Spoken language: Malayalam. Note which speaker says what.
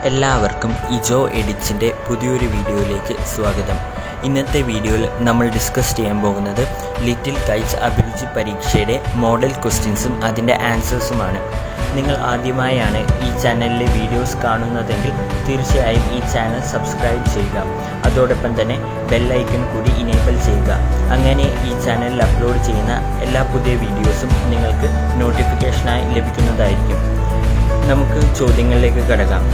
Speaker 1: എല്ലാവർക്കും ഇജോ എഡിറ്റ്സിൻ്റെ പുതിയൊരു വീഡിയോയിലേക്ക് സ്വാഗതം. ഇന്നത്തെ വീഡിയോയിൽ നമ്മൾ ഡിസ്കസ് ചെയ്യാൻ പോകുന്നത് ലിറ്റിൽ കൈറ്റ്സ് അഭിരുചി പരീക്ഷയുടെ മോഡൽ ക്വസ്റ്റ്യൻസും അതിൻ്റെ ആൻസേഴ്സുമാണ്. നിങ്ങൾ ആദ്യമായാണ് ഈ ചാനലിലെ വീഡിയോസ് കാണുന്നതെങ്കിൽ തീർച്ചയായും ഈ ചാനൽ സബ്സ്ക്രൈബ് ചെയ്യുക. അതോടൊപ്പം തന്നെ ബെല്ലൈക്കൺ കൂടി ഇനേബിൾ ചെയ്യുക. അങ്ങനെ ഈ ചാനലിൽ അപ്ലോഡ് ചെയ്യുന്ന എല്ലാ പുതിയ വീഡിയോസും നിങ്ങൾക്ക് നോട്ടിഫിക്കേഷനായി ലഭിക്കുന്നതായിരിക്കും. നമുക്ക് ചോദ്യങ്ങളിലേക്ക് കടക്കാം.